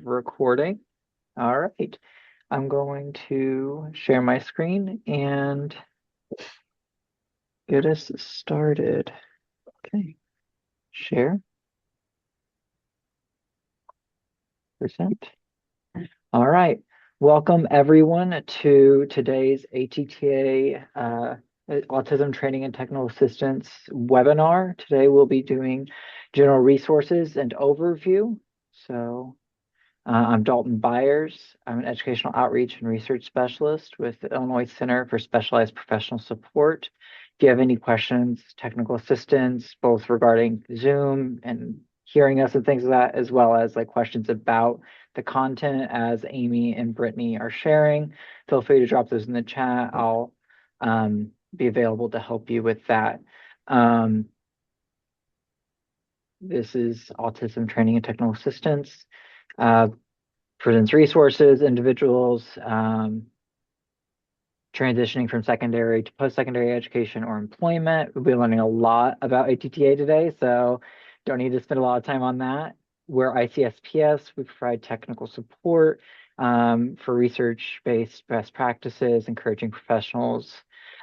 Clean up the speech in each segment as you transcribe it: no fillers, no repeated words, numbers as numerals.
recording. All right. I'm going to share my screen and get us started. Okay. Share. Present. All right. Welcome everyone to today's ATTA Autism Training and Technical Assistance webinar. Today we'll be doing general resources and overview. So I'm Dalton Byers. I'm an educational outreach and research specialist with the Illinois Center for Specialized Professional Support. If you have any questions, technical assistance, both regarding Zoom and hearing us and things like that, as well as like questions about the content as Amy and Brittany are sharing, feel free to drop those in the chat. I'll be available to help you with that. This is Autism Training and Technical Assistance. Presents resources, individuals transitioning from secondary to post-secondary education or employment. We'll be learning a lot about ATTA today, so don't need to spend a lot of time on that. We're ICSPS. We provide technical support for research-based best practices, encouraging professionals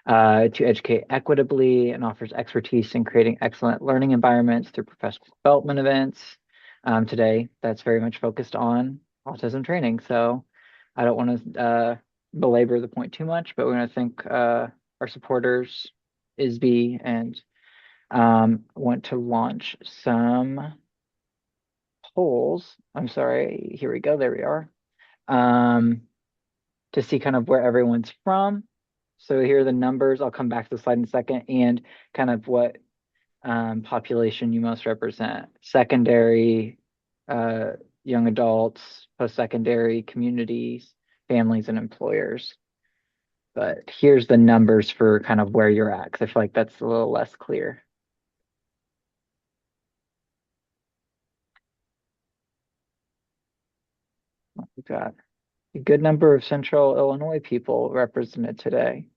to educate equitably, and offers expertise in creating excellent learning environments through professional development events. Today, that's very much focused on autism training. So I don't want to belabor the point too much, but we're going to thank our supporters, ISB, and want to launch some polls. I'm sorry, here we go, there we are. To see kind of where everyone's from. So here are the numbers. I'll come back to the slide in a second, and kind of what population you most represent. Secondary, young adults, post-secondary, communities, families, and employers. But here's the numbers for kind of where you're at, because I feel like that's a little less clear. We've got a good number of Central Illinois people represented today.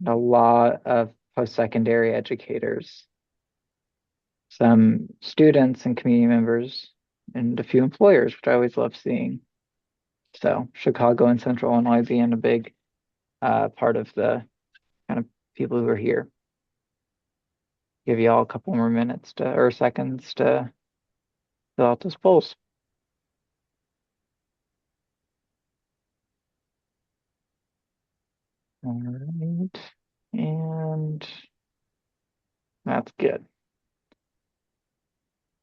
A lot of post-secondary educators, some students and community members, and a few employers, which I always love seeing. So Chicago and Central Illinois being a big part of the kind of people who are here. Give you all a couple more minutes or seconds to fill out those polls. All right, and that's good.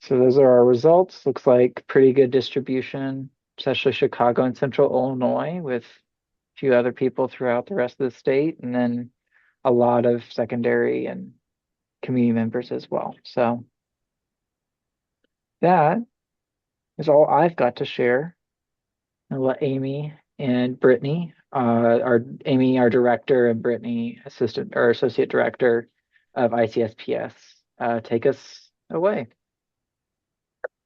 So those are our results. Looks like pretty good distribution, especially Chicago and Central Illinois, with a few other people throughout the rest of the state, and then a lot of secondary and community members as well. So that is all I've got to share. I'll let Amy and Brittany, Amy, our director, and Brittany, assistant or associate director of ICSPS, take us away.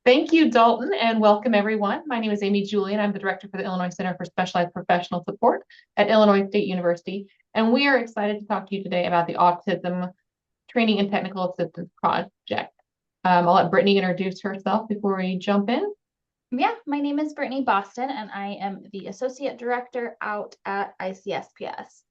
Thank you, Dalton, and welcome everyone. My name is Amy Julian. I'm the director for the Illinois Center for Specialized Professional Support at Illinois State University, and we are excited to talk to you today about the Autism Training and Technical Assistance Project. I'll let Brittany introduce herself before we jump in. Yeah, my name is Brittany Boston, and I am the associate director out at ICSPS.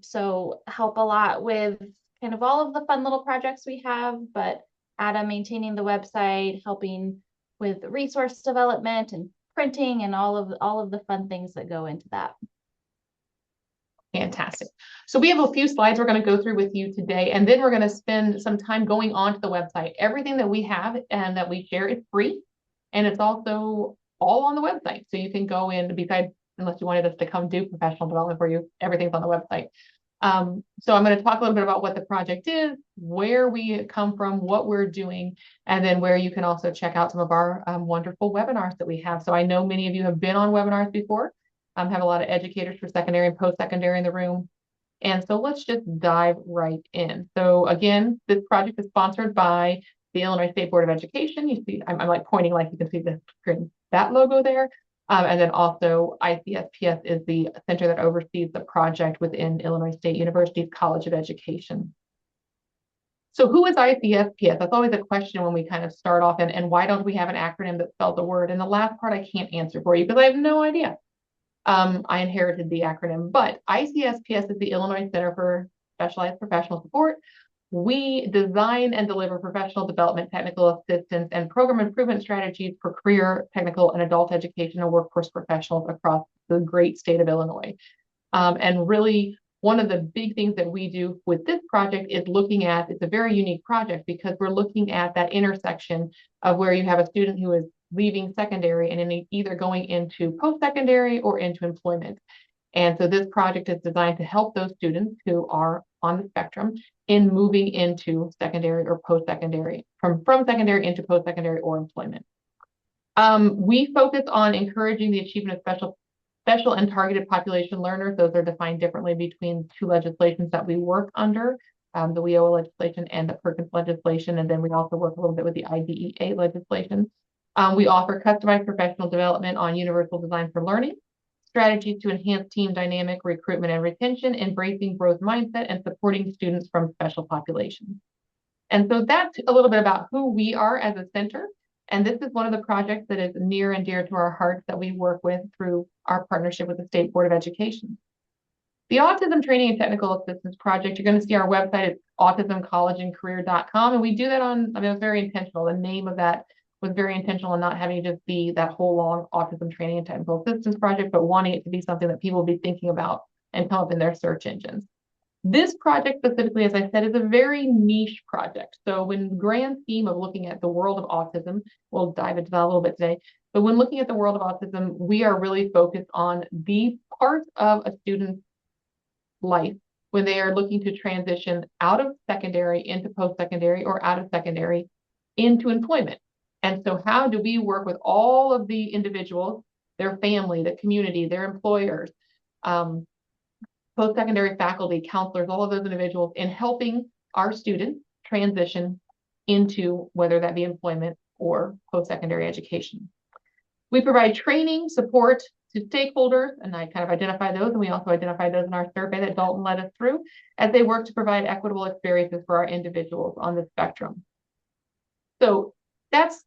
So help a lot with kind of all of the fun little projects we have, but ATTA maintaining the website, helping with resource development and printing and all of the fun things that go into that. Fantastic. So we have a few slides we're going to go through with you today, and then we're going to spend some time going onto the website. Everything that we have and that we share is free, and it's also all on the website. So you can go in, besides, unless you wanted us to come do professional development for you, everything's on the website. So I'm going to talk a little bit about what the project is, where we come from, what we're doing, and then where you can also check out some of our wonderful webinars that we have. So I know many of you have been on webinars before, have a lot of educators for secondary and post-secondary in the room. And so let's just dive right in. So again, this project is sponsored by the Illinois State Board of Education. You see, I'm like pointing like you can see that logo there. And then also ICSPS is the center that oversees the project within Illinois State University's College of Education. So who is ICSPS? That's always a question when we kind of start off, and why don't we have an acronym that spells a word? And the last part I can't answer for you because I have no idea. I inherited the acronym, but ICSPS is the Illinois Center for Specialized Professional Support. We design and deliver professional development, technical assistance, and program improvement strategies for career, technical, and adult education and workforce professionals across the great state of Illinois. And really, one of the big things that we do with this project is looking at, it's a very unique project because we're looking at that intersection of where you have a student who is leaving secondary and either going into post-secondary or into employment. And so this project is designed to help those students who are on the spectrum in moving into secondary or post-secondary, from secondary into post-secondary or employment. We focus on encouraging the achievement of special and targeted population learners. Those are defined differently between two legislations that we work under, the WIOA legislation and the Perkins legislation. And then we also work a little bit with the IDEA legislation. We offer customized professional development on universal design for learning, strategies to enhance team dynamic, recruitment and retention, embracing growth mindset, and supporting students from special populations. And so that's a little bit about who we are as a center. And this is one of the projects that is near and dear to our hearts that we work with through our partnership with the State Board of Education. The Autism Training and Technical Assistance Project, you're going to see our website at autismcollegeandcareer.com. And we do that on, I mean, it was very intentional. The name of that was very intentional and not having to just be that whole long Autism Training and Technical Assistance Project, but wanting it to be something that people will be thinking about and come up in their search engines. This project specifically, as I said, is a very niche project. So when grand scheme of looking at the world of autism, we'll dive into that a little bit today, but when looking at the world of autism, we are really focused on the parts of a student's life when they are looking to transition out of secondary into post-secondary or out of secondary into employment. And so how do we work with all of the individuals, their family, the community, their employers, post-secondary faculty, counselors, all of those individuals in helping our students transition into whether that be employment or post-secondary education. We provide training, support to stakeholders, and I kind of identify those, and we also identify those in our survey that Dalton led us through as they work to provide equitable experiences for our individuals on the spectrum. So that's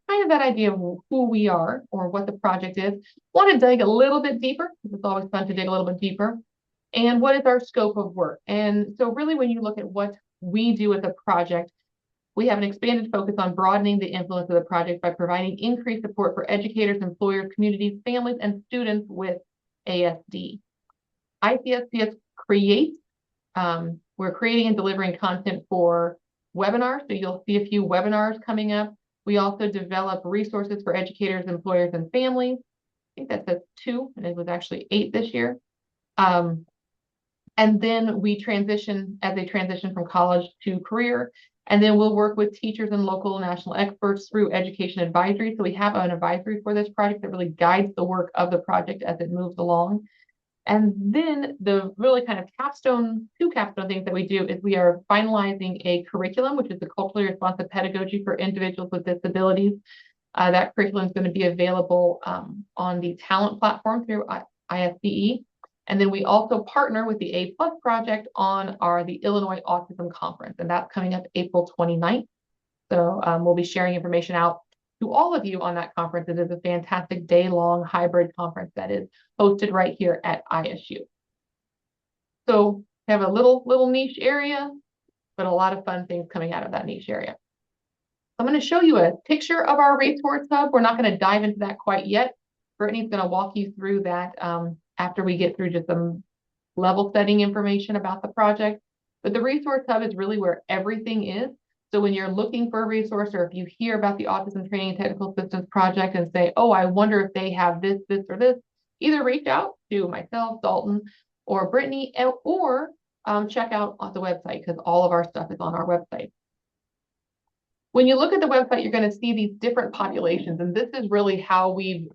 kind of that idea of who we are or what the project is. Want to dig a little bit deeper, because it's always fun to dig a little bit deeper. And what is our scope of work? And so really when you look at what we do with a project, we have an expanded focus on broadening the influence of the project by providing increased support for educators, employers, communities, families, and students with ASD. ICSPS creates, we're creating and delivering content for webinars. So you'll see a few webinars coming up. We also develop resources for educators, employers, and families. I think that says 2, and it was actually 8 this year. And then we transition from college to career. And then we'll work with teachers and local national experts through education advisory. So we have an advisory for this project that really guides the work of the project as it moves along. And then the really kind of two capstone things that we do is we are finalizing a curriculum, which is the culturally responsive pedagogy for individuals with disabilities. That curriculum is going to be available on the talent platform through ISDE. And then we also partner with the A+ project on the Illinois Autism Conference, and that's coming up April 29th. So we'll be sharing information out to all of you on that conference. It is a fantastic day-long hybrid conference that is hosted right here at ISU. So we have a little niche area, but a lot of fun things coming out of that niche area. I'm going to show you a picture of our resource hub. We're not going to dive into that quite yet. Brittany's going to walk you through that after we get through just some level setting information about the project. But the resource hub is really where everything is. So when you're looking for a resource, or if you hear about the Autism Training and Technical Assistance Project and say, oh, I wonder if they have this, or this, either reach out to myself, Dalton, or Brittany, or check out on the website, because all of our stuff is on our website. When you look at the website, you're going to see these different populations, and this is really how we've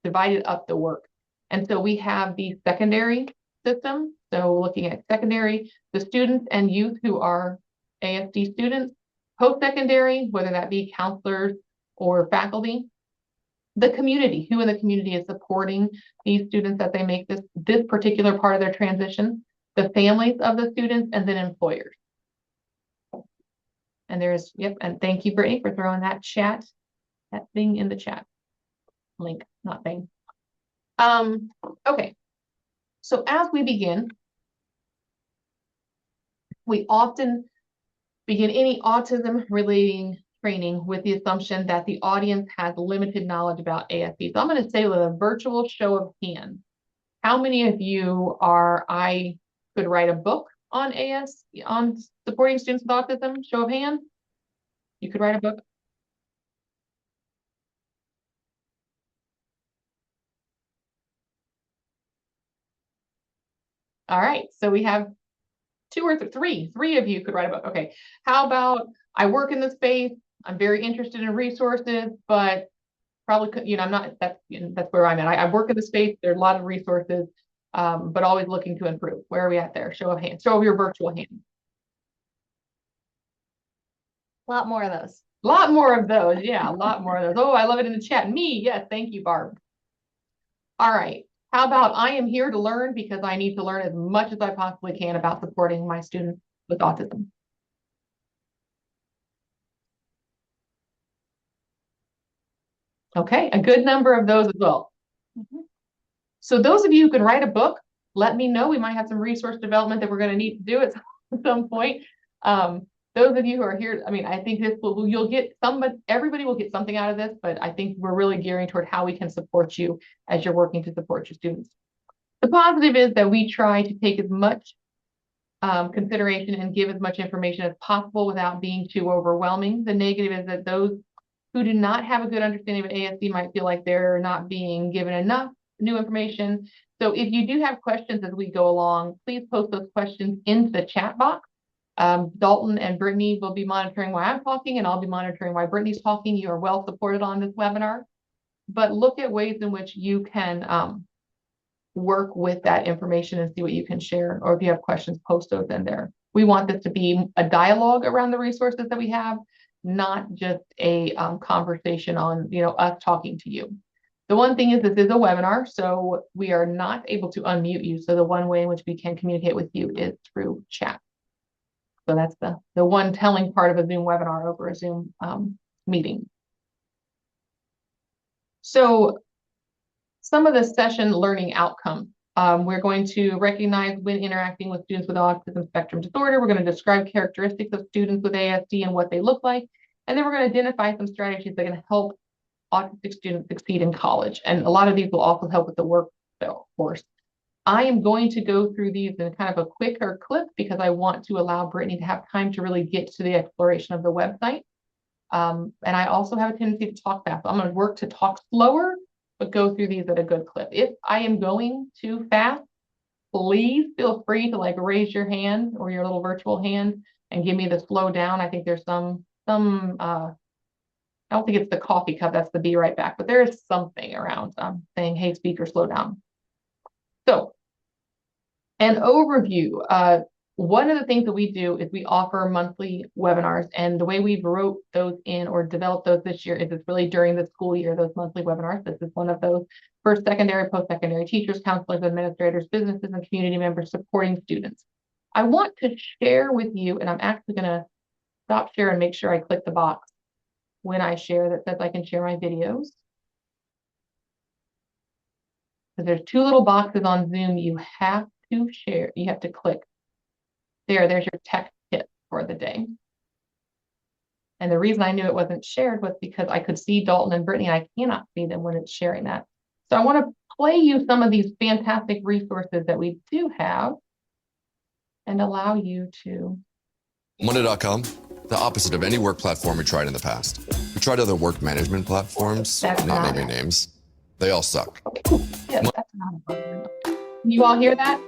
divided up the work. And so we have the secondary system. So looking at secondary, the students and youth who are ASD students, post-secondary, whether that be counselors or faculty, the community, who in the community is supporting these students that they make this particular part of their transition, the families of the students, and then employers. And and thank you, Brittany, for throwing that thing in the chat. Link, not thing. Okay. So as we begin, we often begin any autism relating training with the assumption that the audience has limited knowledge about ASD. So I'm going to say with a virtual show of hands, how many of you I could write a book on on supporting students with autism? Show of hands. You could write a book. All right. So we have two or three of you could write a book. Okay. How about I work in the space. I'm very interested in resources, but probably could, I'm not, that's where I'm at. I work in the space. There's a lot of resources, but always looking to improve. Where are we at there? Show of hands. Show of your virtual hands. A lot more of those. A lot more of those. Yeah, a lot more of those. Oh, I love it in the chat. Me. Yes. Thank you, Barb. All right. How about I am here to learn because I need to learn as much as I possibly can about supporting my students with autism. Okay, a good number of those as well. So those of you who can write a book, let me know. We might have some resource development that we're going to need to do at some point. Those of you who are here, I mean, I think everybody will get something out of this, but I think we're really gearing toward how we can support you as you're working to support your students. The positive is that we try to take as much consideration and give as much information as possible without being too overwhelming. The negative is that those who do not have a good understanding of ASD might feel like they're not being given enough new information. So if you do have questions as we go along, please post those questions into the chat box. Dalton and Brittany will be monitoring while I'm talking, and I'll be monitoring while Brittany's talking. You are well supported on this webinar, but look at ways in which you can work with that information and see what you can share, or if you have questions, post those in there. We want this to be a dialogue around the resources that we have, not just a conversation on, us talking to you. The one thing is this is a webinar, so we are not able to unmute you. So the one way in which we can communicate with you is through chat. So that's the one telling part of a Zoom webinar over a Zoom meeting. So some of the session learning outcomes. We're going to recognize when interacting with students with autism spectrum disorder. We're going to describe characteristics of students with ASD and what they look like. And then we're going to identify some strategies that can help autistic students succeed in college. And a lot of these will also help with the workforce. I am going to go through these in kind of a quicker clip because I want to allow Brittany to have time to really get to the exploration of the website. And I also have a tendency to talk fast. So I'm going to work to talk slower, but go through these at a good clip. If I am going too fast, please feel free to raise your hand or your little virtual hand and give me the slow down. I think there's I don't think it's the coffee cup, that's the be right back, but there is something around saying, hey, speaker, slow down. So an overview. One of the things that we do is we offer monthly webinars, and the way we wrote those in or developed those this year is it's really during the school year, those monthly webinars. This is one of those for secondary, post-secondary teachers, counselors, administrators, businesses, and community members supporting students. I want to share with you, and I'm actually going to stop share and make sure I click the box when I share that says I can share my videos. Because there's two little boxes on Zoom you have to share, you have to click. There's your tech tip for the day. And the reason I knew it wasn't shared was because I could see Dalton and Brittany, and I cannot see them when it's sharing that. So I want to play you some of these fantastic resources that we do have and allow you to. Monday.com, the opposite of any work platform we tried in the past. We tried other work management platforms, not naming names. They all suck. Yeah, that's not a button. Can you all hear that?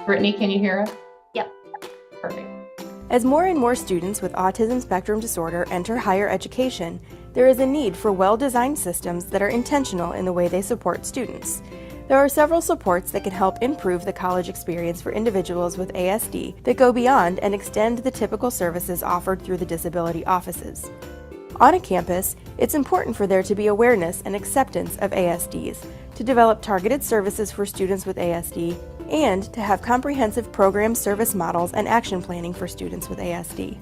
Brittany, can you hear us? Yep. Perfect. As more and more students with autism spectrum disorder enter higher education, there is a need for well-designed systems that are intentional in the way they support students. There are several supports that can help improve the college experience for individuals with ASD that go beyond and extend the typical services offered through the disability offices. On a campus, it's important for there to be awareness and acceptance of ASDs, to develop targeted services for students with ASD, and to have comprehensive program service models and action planning for students with ASD.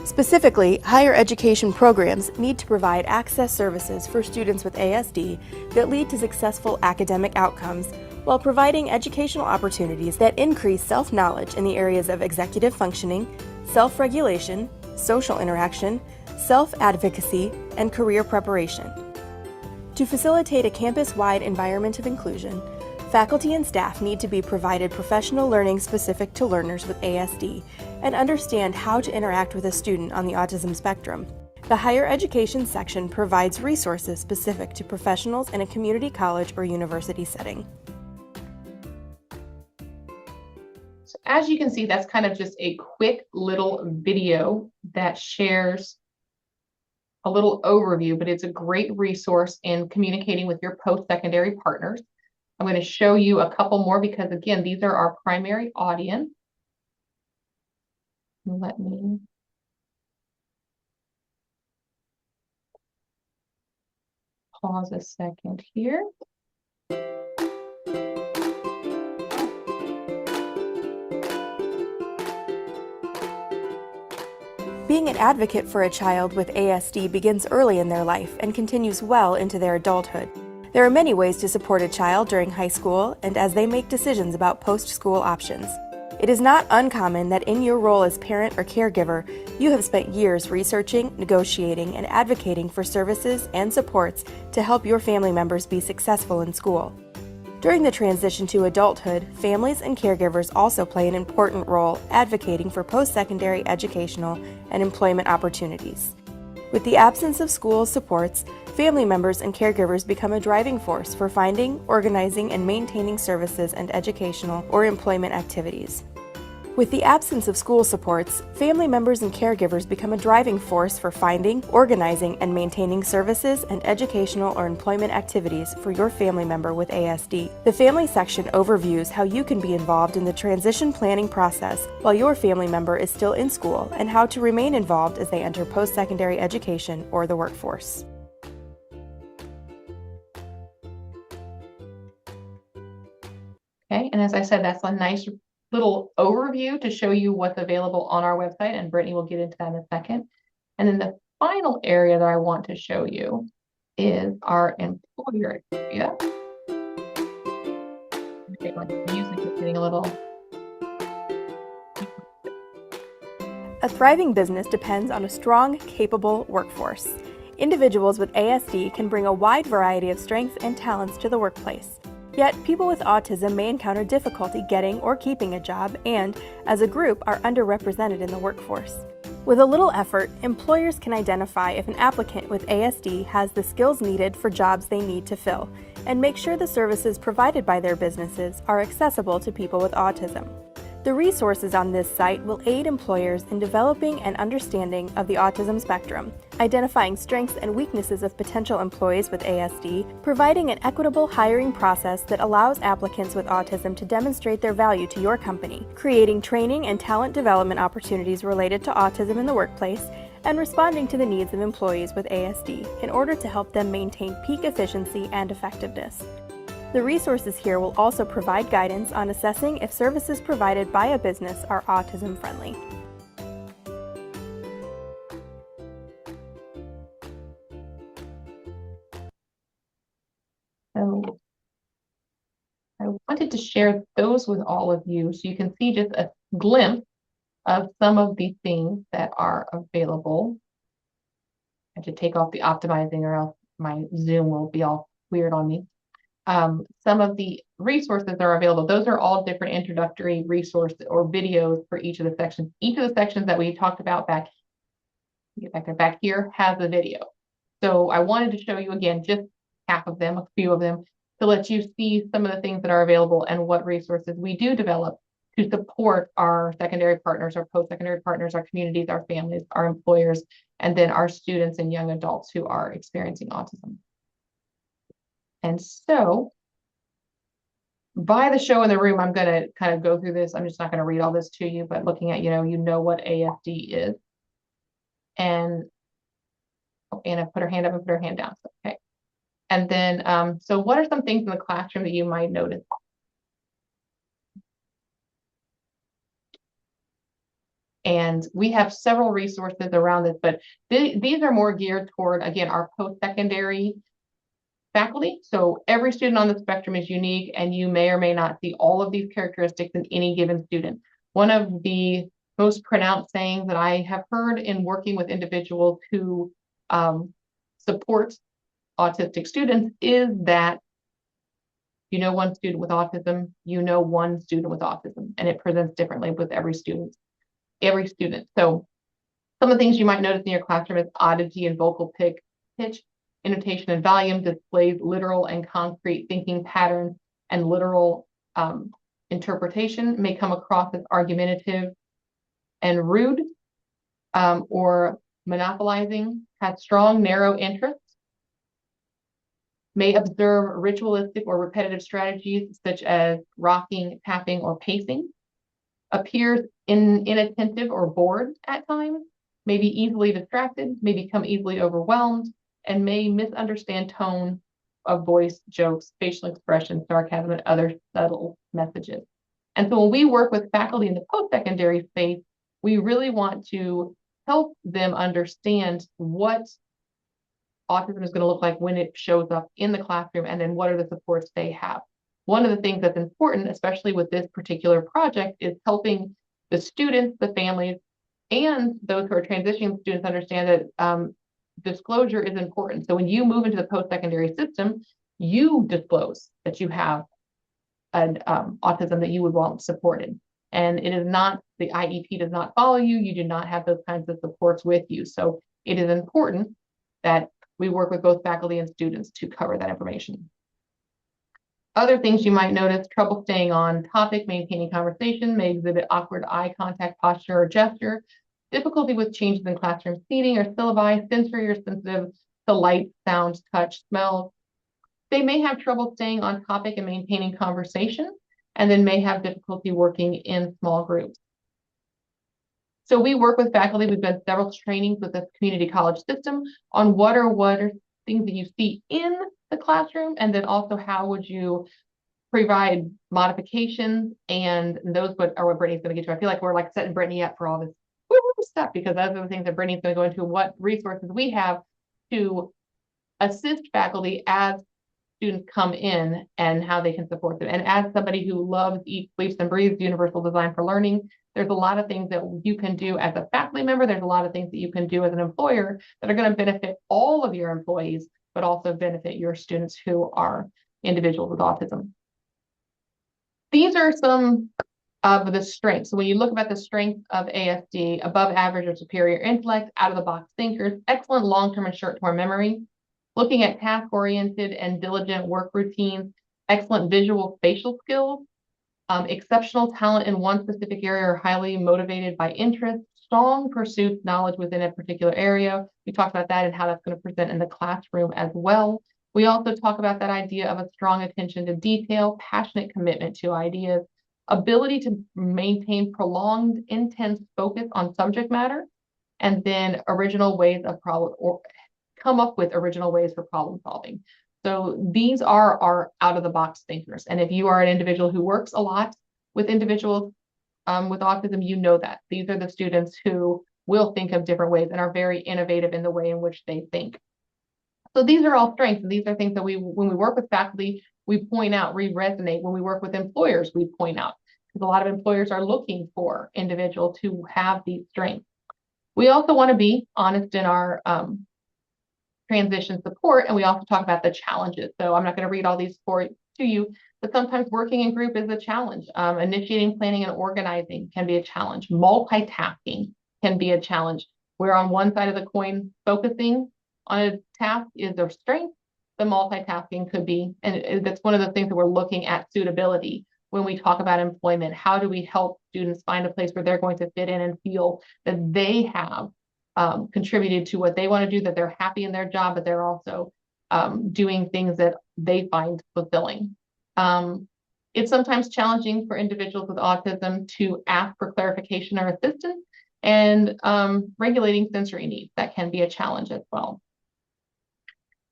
Specifically, higher education programs need to provide access services for students with ASD that lead to successful academic outcomes while providing educational opportunities that increase self-knowledge in the areas of executive functioning, self-regulation, social interaction, self-advocacy, and career preparation. To facilitate a campus-wide environment of inclusion, faculty and staff need to be provided professional learning specific to learners with ASD and understand how to interact with a student on the autism spectrum. The higher education section provides resources specific to professionals in a community college or university setting. So as you can see, that's kind of just a quick little video that shares a little overview, but it's a great resource in communicating with your post-secondary partners. I'm going to show you a couple more because, again, these are our primary audience. Let me pause a second here. Being an advocate for a child with ASD begins early in their life and continues well into their adulthood. There are many ways to support a child during high school and as they make decisions about post-school options. It is not uncommon that in your role as parent or caregiver, you have spent years researching, negotiating, and advocating for services and supports to help your family members be successful in school. During the transition to adulthood, families and caregivers also play an important role advocating for post-secondary educational and employment opportunities. With the absence of school supports, family members and caregivers become a driving force for finding, organizing, and maintaining services and educational or employment activities. With the absence of school supports, family members and caregivers become a driving force for finding, organizing, and maintaining services and educational or employment activities for your family member with ASD. The family section overviews how you can be involved in the transition planning process while your family member is still in school and how to remain involved as they enter post-secondary education or the workforce. Okay, and as I said, that's a nice little overview to show you what's available on our website, and Brittany will get into that in a second. And then the final area that I want to show you is our employer area. Okay, my music is getting a little... A thriving business depends on a strong, capable workforce. Individuals with ASD can bring a wide variety of strengths and talents to the workplace. Yet, people with autism may encounter difficulty getting or keeping a job and, as a group, are underrepresented in the workforce. With a little effort, employers can identify if an applicant with ASD has the skills needed for jobs they need to fill, and make sure the services provided by their businesses are accessible to people with autism. The resources on this site will aid employers in developing an understanding of the autism spectrum, identifying strengths and weaknesses of potential employees with ASD, providing an equitable hiring process that allows applicants with autism to demonstrate their value to your company, creating training and talent development opportunities related to autism in the workplace, and responding to the needs of employees with ASD in order to help them maintain peak efficiency and effectiveness. The resources here will also provide guidance on assessing if services provided by a business are autism friendly. So I wanted to share those with all of you so you can see just a glimpse of some of the things that are available. I have to take off the optimizing or else my Zoom will be all weird on me. Some of the resources are available. Those are all different introductory resources or videos for each of the sections. Each of the sections that we talked about back here has a video. So I wanted to show you again just half of them, a few of them, to let you see some of the things that are available and what resources we do develop to support our secondary partners, our post-secondary partners, our communities, our families, our employers, and then our students and young adults who are experiencing autism. And so by the show in the room, I'm going to kind of go through this. I'm just not going to read all this to you, but looking at, you know what ASD is. And Anna put her hand up and put her hand down. So, okay. And then, so what are some things in the classroom that you might notice? And we have several resources around this, but these are more geared toward, again, our post-secondary faculty. So every student on the spectrum is unique, and you may or may not see all of these characteristics in any given student. One of the most pronounced sayings that I have heard in working with individuals who support autistic students is that you know one student with autism, you know one student with autism, and it presents differently with every student. So some of the things you might notice in your classroom is oddity and vocal pitch, intonation and volume displays literal and concrete thinking patterns, and literal interpretation may come across as argumentative and rude or monopolizing, has strong, narrow interests, may observe ritualistic or repetitive strategies such as rocking, tapping, or pacing, appears inattentive or bored at times, may be easily distracted, may become easily overwhelmed, and may misunderstand tone of voice, jokes, facial expression, sarcasm, and other subtle messages. And so when we work with faculty in the post-secondary space, we really want to help them understand what autism is going to look like when it shows up in the classroom, and then what are the supports they have. One of the things that's important, especially with this particular project, is helping the students, the families, and those who are transitioning students understand that disclosure is important. So when you move into the post-secondary system, you disclose that you have an autism that you would want supported. And it is not, the IEP does not follow you. You do not have those kinds of supports with you. So it is important that we work with both faculty and students to cover that information. Other things you might notice: trouble staying on topic, maintaining conversation, may exhibit awkward eye contact, posture, or gesture, difficulty with changes in classroom seating or syllabi, sensory or sensitive to light, sound, touch, smells. They may have trouble staying on topic and maintaining conversation, and then may have difficulty working in small groups. So we work with faculty. We've done several trainings with the community college system on what are things that you see in the classroom, and then also how would you provide modifications, and those are what Brittany's going to get to. I feel like we're like setting Brittany up for all this stuff, because those are the things that Brittany's going to go into, what resources we have to assist faculty as students come in and how they can support them. And as somebody who loves, eats, sleeps, and breathes universal design for learning, there's a lot of things that you can do as a faculty member. There's a lot of things that you can do as an employer that are going to benefit all of your employees, but also benefit your students who are individuals with autism. These are some of the strengths. So when you look at the strengths of ASD: above average or superior intellect, out of the box thinkers, excellent long-term and short-term memory, looking at task-oriented and diligent work routines, excellent visual spatial skills, exceptional talent in one specific area, or highly motivated by interest, strong pursuits, knowledge within a particular area. We talked about that and how that's going to present in the classroom as well. We also talk about that idea of a strong attention to detail, passionate commitment to ideas, ability to maintain prolonged, intense focus on subject matter, and then original ways of come up with original ways for problem solving. So these are our out-of-the-box thinkers. And if you are an individual who works a lot with individuals with autism, you know that. These are the students who will think of different ways and are very innovative in the way in which they think. So these are all strengths, and these are things that when we work with faculty, we point out, we resonate. When we work with employers, we point out, because a lot of employers are looking for individuals who have these strengths. We also want to be honest in our transition support, and we also talk about the challenges. So I'm not going to read all these to you, but sometimes working in group is a challenge. Initiating, planning, and organizing can be a challenge. Multitasking can be a challenge, where on one side of the coin, focusing on a task is their strength. The multitasking could be, and that's one of the things that we're looking at suitability when we talk about employment. How do we help students find a place where they're going to fit in and feel that they have contributed to what they want to do, that they're happy in their job, but they're also doing things that they find fulfilling. It's sometimes challenging for individuals with autism to ask for clarification or assistance, and regulating sensory needs. That can be a challenge as well.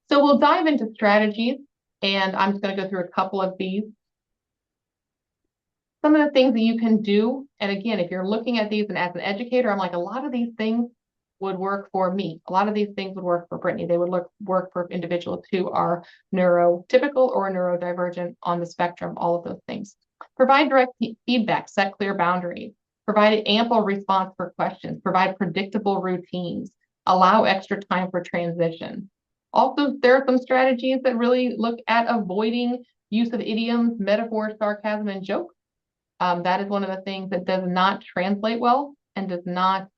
So we'll dive into strategies, and I'm just going to go through a couple of these. some of the things that you can do, and again, if you're looking at these and as an educator, I'm like, a lot of these things would work for me. A lot of these things would work for Brittany. They would work for individuals who are neurotypical or neurodivergent on the spectrum, all of those things. Provide direct feedback, set clear boundaries, provide ample response for questions, provide predictable routines, allow extra time for transition. Also, there are some strategies that really look at avoiding use of idioms, metaphors, sarcasm, and jokes. That is one of the things that does not translate well and does not,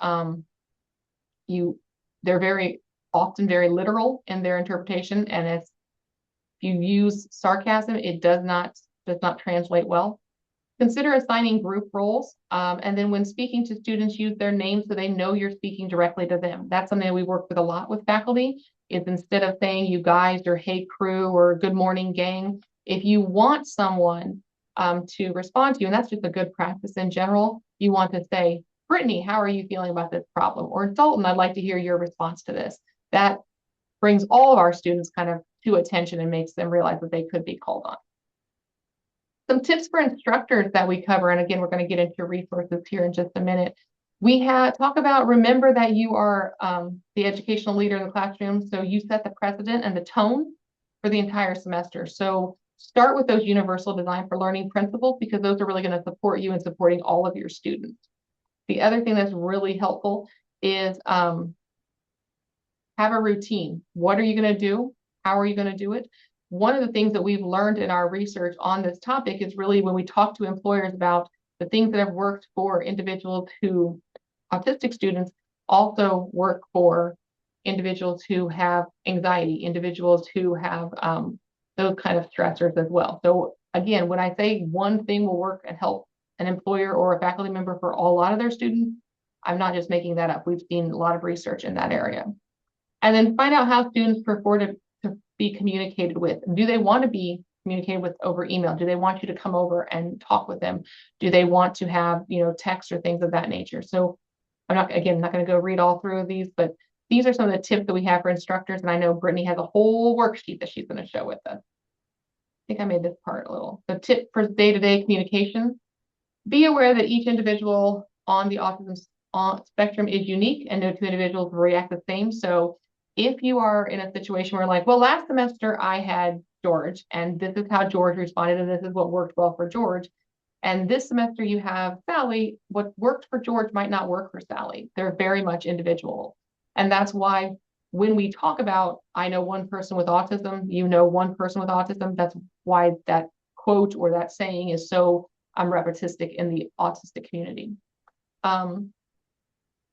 they're very often very literal in their interpretation. And if you use sarcasm, it does not translate well. Consider assigning group roles. And then when speaking to students, use their names so they know you're speaking directly to them. That's something that we work with a lot with faculty, is instead of saying you guys or hey crew or good morning gang, if you want someone to respond to you, and that's just a good practice in general, you want to say, Brittany, how are you feeling about this problem? Or Dalton, I'd like to hear your response to this. That brings all of our students kind of to attention and makes them realize that they could be called on. Some tips for instructors that we cover, and again, we're going to get into resources here in just a minute. We talk about, remember that you are the educational leader in the classroom, so you set the precedent and the tone for the entire semester. So start with those universal design for learning principles, because those are really going to support you in supporting all of your students. The other thing that's really helpful is have a routine. What are you going to do? How are you going to do it? One of the things that we've learned in our research on this topic is really when we talk to employers about the things that have worked for individuals who, autistic students, also work for individuals who have anxiety, individuals who have those kind of stressors as well. So again, when I say one thing will work and help an employer or a faculty member for a lot of their students, I'm not just making that up. We've seen a lot of research in that area. And then find out how students prefer to be communicated with. Do they want to be communicated with over email? Do they want you to come over and talk with them? Do they want to have, text or things of that nature? So I'm not going to go read all through these, but these are some of the tips that we have for instructors. And I know Brittany has a whole worksheet that she's going to show with us. I think I made this part a little. The tip for day-to-day communication: be aware that each individual on the autism spectrum is unique, and no two individuals will react the same. So if you are in a situation where, like, well, last semester I had George, and this is how George responded, and this is what worked well for George. And this semester you have Sally, what worked for George might not work for Sally. They're very much individual. And that's why when we talk about, I know one person with autism, one person with autism, that's why that quote or that saying is so repetitive in the autistic community.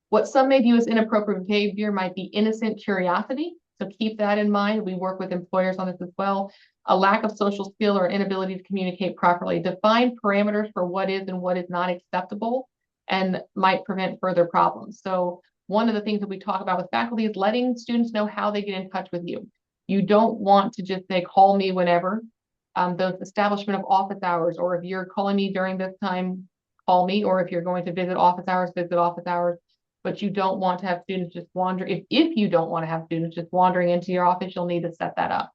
What some may view as inappropriate behavior might be innocent curiosity. So keep that in mind. We work with employers on this as well. A lack of social skill or inability to communicate properly. Define parameters for what is and what is not acceptable and might prevent further problems. So one of the things that we talk about with faculty is letting students know how they get in touch with you. You don't want to just say, call me whenever. Those establishment of office hours, or if you're calling me during this time, call me, or if you're going to visit office hours, visit office hours. But you don't want to have students just wander. If you don't want to have students just wandering into your office, you'll need to set that up.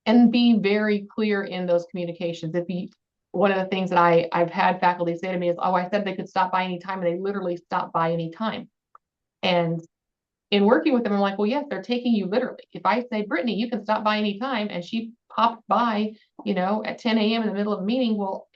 And be very clear in those communications. One of the things that I've had faculty say to me is, oh, I said they could stop by anytime, and they literally stop by anytime. And in working with them, I'm like, well, yes, they're taking you literally. If I say, Brittany, you can stop by anytime, and she popped by, at 10 a.m. in the middle of a meeting, well,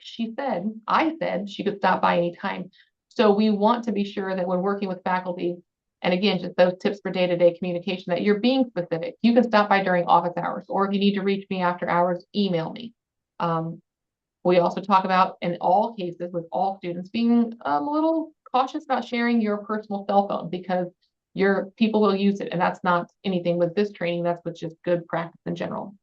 I said she could stop by anytime. So we want to be sure that when working with faculty, and again, just those tips for day-to-day communication, that you're being specific. You can stop by during office hours, or if you need to reach me after hours, email me. We also talk about, in all cases, with all students, being a little cautious about sharing your personal cell phone, because your people will use it, and that's not anything with this training. That's with just good practice in general.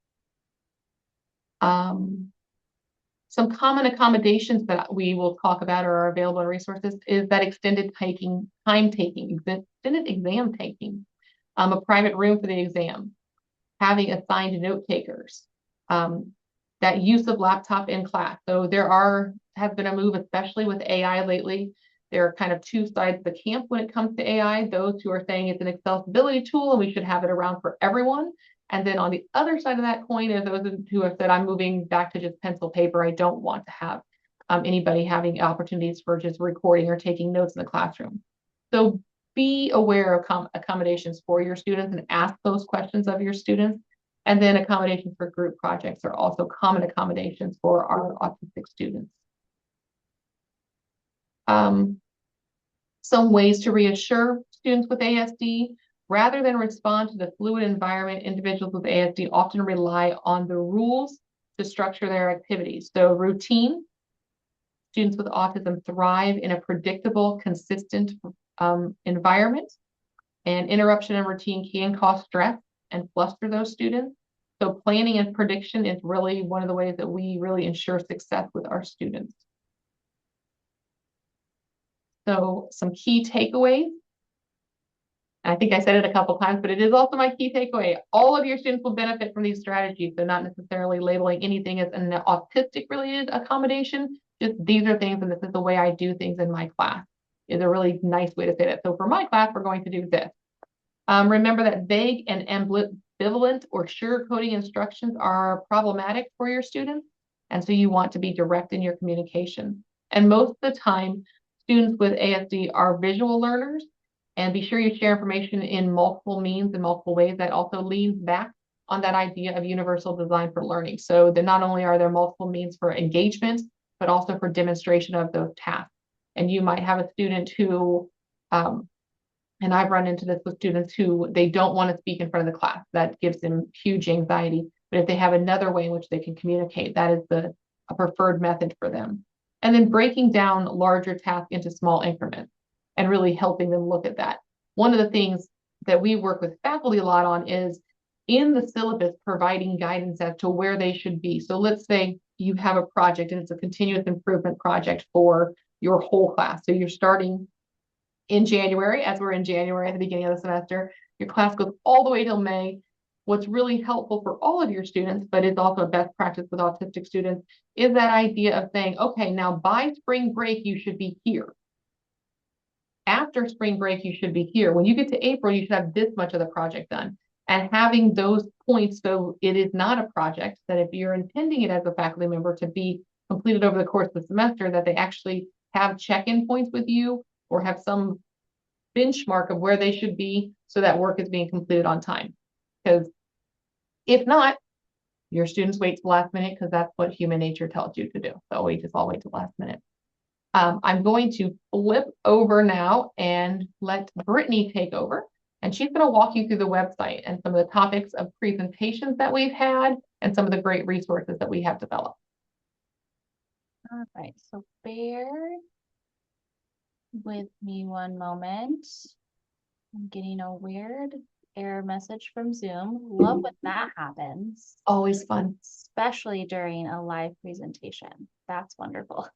Some common accommodations that we will talk about or are available in resources is that extended exam taking, a private room for the exam, having assigned note takers, that use of laptop in class. So has been a move, especially with AI lately. There are kind of two sides of the camp when it comes to AI. Those who are saying it's an accessibility tool and we should have it around for everyone. And then on the other side of that coin is those who have said, I'm moving back to just pencil paper. I don't want to have anybody having opportunities for just recording or taking notes in the classroom. So be aware of accommodations for your students and ask those questions of your students. And then accommodations for group projects are also common accommodations for our autistic students. Some ways to reassure students with ASD: rather than respond to the fluid environment, individuals with ASD often rely on the rules to structure their activities. So routine: students with autism thrive in a predictable, consistent environment, and interruption in routine can cause stress and fluster those students. So planning and prediction is really one of the ways that we really ensure success with our students. So some key takeaways. I think I said it a couple times, but it is also my key takeaway. All of your students will benefit from these strategies. So not necessarily labeling anything as an autistic related accommodation. Just these are things, and this is the way I do things in my class, is a really nice way to say that. So for my class, we're going to do this. Remember that vague and ambivalent or sugarcoating instructions are problematic for your students. And so you want to be direct in your communication. And most of the time, students with ASD are visual learners, and be sure you share information in multiple means and multiple ways. That also leans back on that idea of universal design for learning. So that not only are there multiple means for engagement, but also for demonstration of those tasks. And you might have a student who, and I've run into this with students who they don't want to speak in front of the class. That gives them huge anxiety. But if they have another way in which they can communicate, that is a preferred method for them. And then breaking down larger tasks into small increments and really helping them look at that. One of the things that we work with faculty a lot on is in the syllabus providing guidance as to where they should be. So let's say you have a project and it's a continuous improvement project for your whole class. So you're starting in January, as we're in January at the beginning of the semester. Your class goes all the way till May. What's really helpful for all of your students, but is also a best practice with autistic students, is that idea of saying, okay, now by spring break, you should be here. After spring break, you should be here. When you get to April, you should have this much of the project done. And having those points, so it is not a project, that if you're intending it as a faculty member to be completed over the course of the semester, that they actually have check-in points with you or have some benchmark of where they should be so that work is being completed on time. Because if not, your students wait to the last minute because that's what human nature tells you to do. So we just all wait to the last minute. I'm going to flip over now and let Brittany take over. And she's going to walk you through the website and some of the topics of presentations that we've had and some of the great resources that we have developed. All right, so bear with me one moment. I'm getting a weird error message from Zoom. Love when that happens. Always fun. Especially during a live presentation. That's wonderful.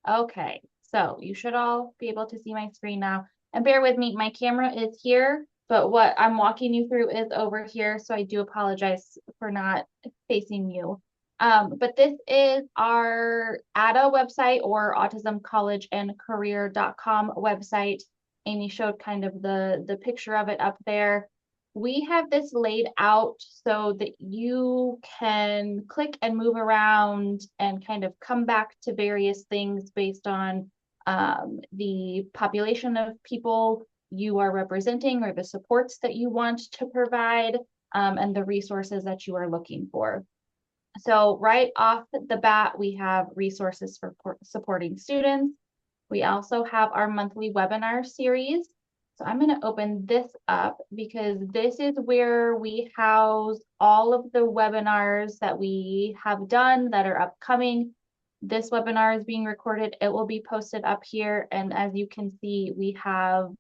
Okay, so you should all be able to see my screen now. And bear with me, my camera is here, but what I'm walking you through is over here. So I do apologize for not facing you. But this is our ATTA website, or autismcollegeandcareer.com website. Amy showed kind of the picture of it up there. We have this laid out so that you can click and move around and kind of come back to various things based on the population of people you are representing or the supports that you want to provide, and the resources that you are looking for. So right off the bat, we have resources for supporting students. We also have our monthly webinar series. So I'm going to open this up because this is where we house all of the webinars that we have done that are upcoming. This webinar is being recorded. It will be posted up here. And as you can see, we have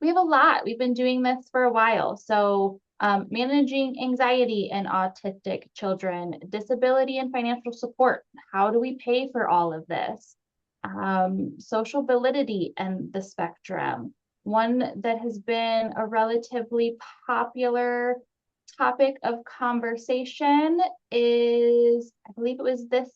a lot. We've been doing this for a while. So managing anxiety in autistic children, disability and financial support. How do we pay for all of this? Social validity and the spectrum. One that has been a relatively popular topic of conversation is, I believe it was this,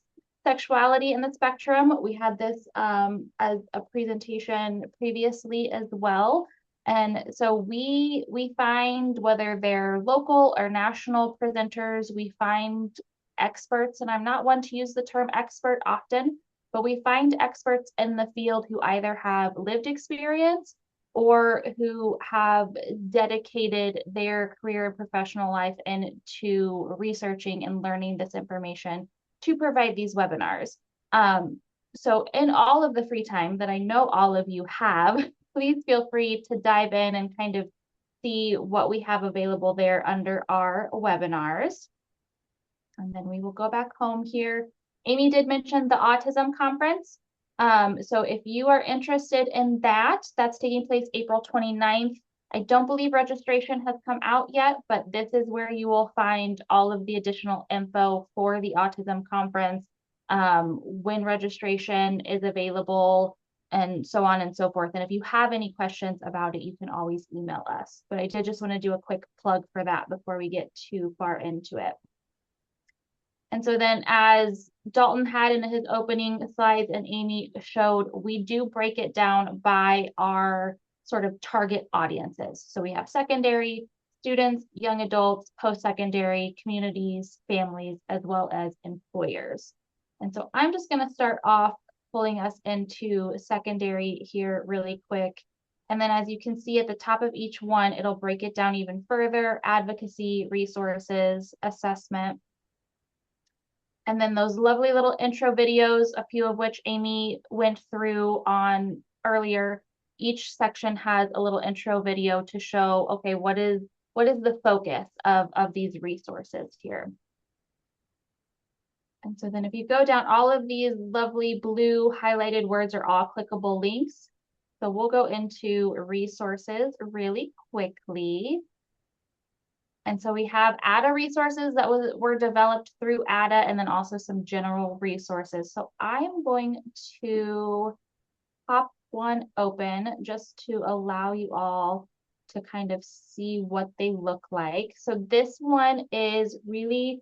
sexuality in the spectrum. We had this as a presentation previously as well. And so we find, whether they're local or national presenters, we find experts, and I'm not one to use the term expert often, but we find experts in the field who either have lived experience or who have dedicated their career and professional life into researching and learning this information to provide these webinars. So in all of the free time that I know all of you have, please feel free to dive in and kind of see what we have available there under our webinars. And then we will go back home here. Amy did mention the autism conference. So if you are interested in that, that's taking place April 29th. I don't believe registration has come out yet, but this is where you will find all of the additional info for the autism conference, when registration is available, and so on and so forth. And if you have any questions about it, you can always email us. But I did just want to do a quick plug for that before we get too far into it. And so then, as Dalton had in his opening slides and Amy showed, we do break it down by our sort of target audiences. So we have secondary students, young adults, post-secondary, communities, families, as well as employers. And so I'm just going to start off pulling us into secondary here really quick. And then, as you can see at the top of each one, it'll break it down even further: advocacy, resources, assessment. And then those lovely little intro videos, a few of which Amy went through on earlier. Each section has a little intro video to show, okay, what is the focus of these resources here. And so then if you go down, all of these lovely blue highlighted words are all clickable links. So we'll go into resources really quickly. And so we have ATTA resources that were developed through ATTA, and then also some general resources. So I'm going to pop one open just to allow you all to kind of see what they look like. So this one is really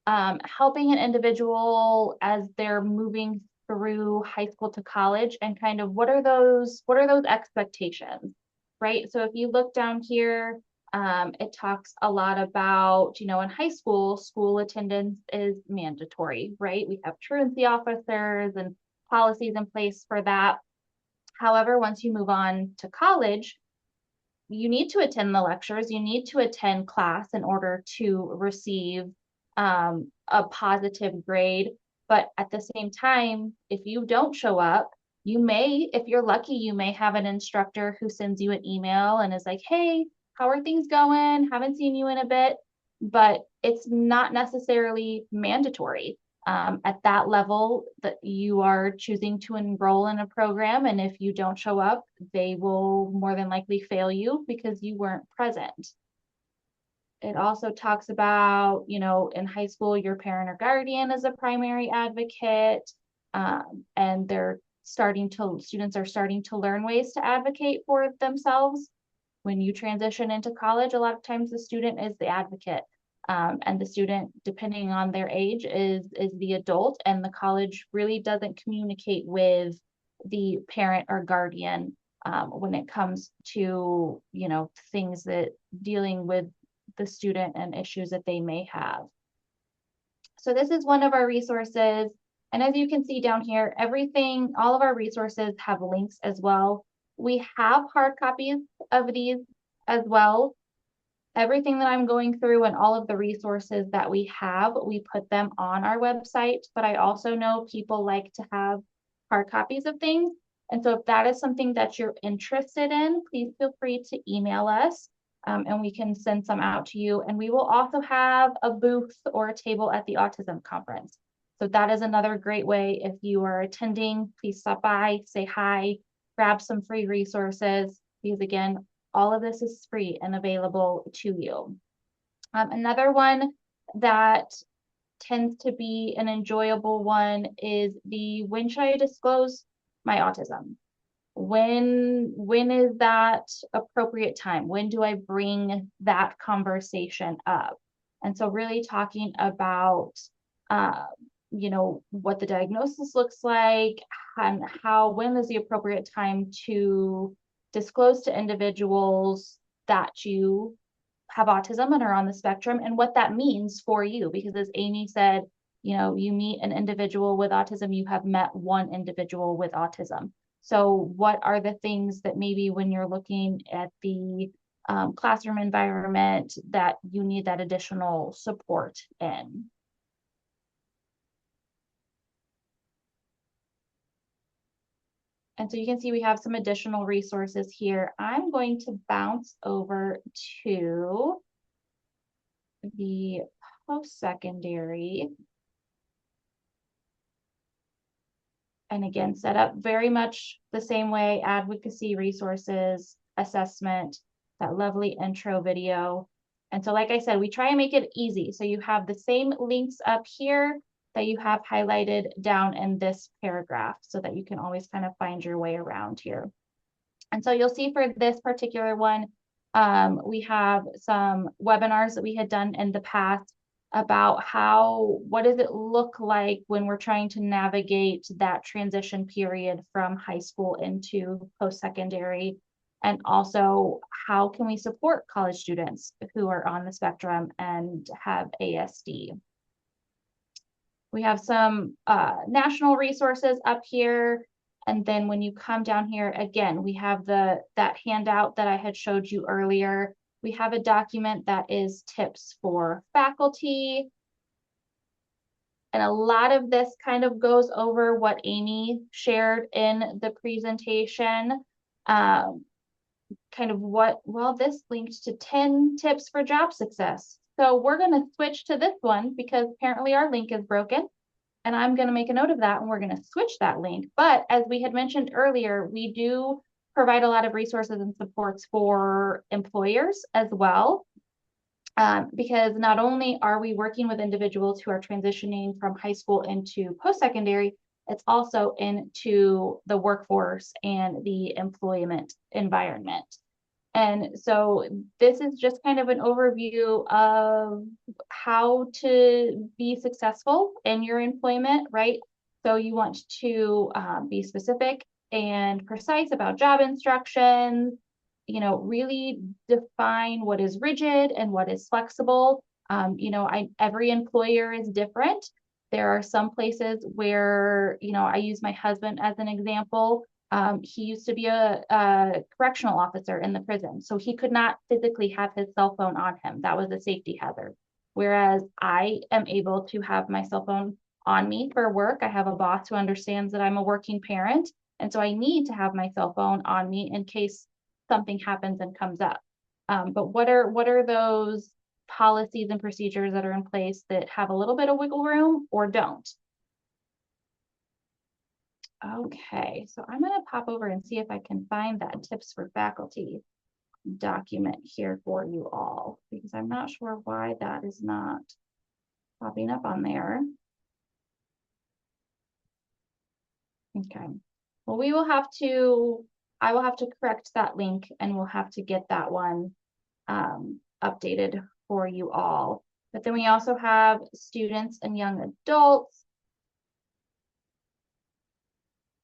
helping an individual as they're moving through high school to college, and kind of what are those expectations, right? So if you look down here, it talks a lot about, in high school, school attendance is mandatory, right? We have truancy officers and policies in place for that. However, once you move on to college, you need to attend the lectures, you need to attend class in order to receive a positive grade. But at the same time, if you don't show up, you may, if you're lucky, you may have an instructor who sends you an email and is like, hey, how are things going? Haven't seen you in a bit. But it's not necessarily mandatory. At that level that you are choosing to enroll in a program, and if you don't show up, they will more than likely fail you because you weren't present. It also talks about, in high school, your parent or guardian is a primary advocate, and students are starting to learn ways to advocate for themselves. When you transition into college, a lot of times the student is the advocate, and the student, depending on their age, is the adult, and the college really doesn't communicate with the parent or guardian when it comes to, things that dealing with the student and issues that they may have. So this is one of our resources. And as you can see down here, all of our resources have links as well. We have hard copies of these as well. Everything that I'm going through and all of the resources that we have, we put them on our website, but I also know people like to have hard copies of things. And so if that is something that you're interested in, please feel free to email us, and we can send some out to you. And we will also have a booth or a table at the autism conference. So that is another great way. If you are attending, please stop by, say hi, grab some free resources, because again, all of this is free and available to you. Another one that tends to be an enjoyable one is the when should I disclose my autism? When is that appropriate time? When do I bring that conversation up? And so really talking about what the diagnosis looks like, and when is the appropriate time to disclose to individuals that you have autism and are on the spectrum and what that means for you. Because as Amy said, you know, you meet an individual with autism, you have met one individual with autism. So what are the things that maybe when you're looking at the classroom environment that you need that additional support in? And so you can see we have some additional resources here. I'm going to bounce over to the post-secondary. And again, set up very much the same way: advocacy, resources, assessment, that lovely intro video. And so, like I said, we try and make it easy. So you have the same links up here that you have highlighted down in this paragraph so that you can always kind of find your way around here. And so you'll see for this particular one, we have some webinars that we had done in the past about what does it look like when we're trying to navigate that transition period from high school into post-secondary, and also how can we support college students who are on the spectrum and have ASD. We have some national resources up here. And then when you come down here, again, we have that handout that I had showed you earlier. We have a document that is tips for faculty. And a lot of this kind of goes over what Amy shared in the presentation. This linked to 10 tips for job success. So we're going to switch to this one because apparently our link is broken. And I'm going to make a note of that and we're going to switch that link. But as we had mentioned earlier, we do provide a lot of resources and supports for employers as well. Because not only are we working with individuals who are transitioning from high school into post-secondary, it's also into the workforce and the employment environment. And so this is just kind of an overview of how to be successful in your employment, right? So you want to be specific and precise about job instructions, you know, really define what is rigid and what is flexible. Every employer is different. There are some places where, I use my husband as an example. He used to be a correctional officer in the prison, so he could not physically have his cell phone on him. That was a safety hazard. Whereas I am able to have my cell phone on me for work. I have a boss who understands that I'm a working parent, and so I need to have my cell phone on me in case something happens and comes up. But what are those policies and procedures that are in place that have a little bit of wiggle room or don't? Okay, so I'm going to pop over and see if I can find that tips for faculty document here for you all, because I'm not sure why that is not popping up on there. Okay, well, I will have to correct that link and we'll have to get that one updated for you all. But then we also have students and young adults.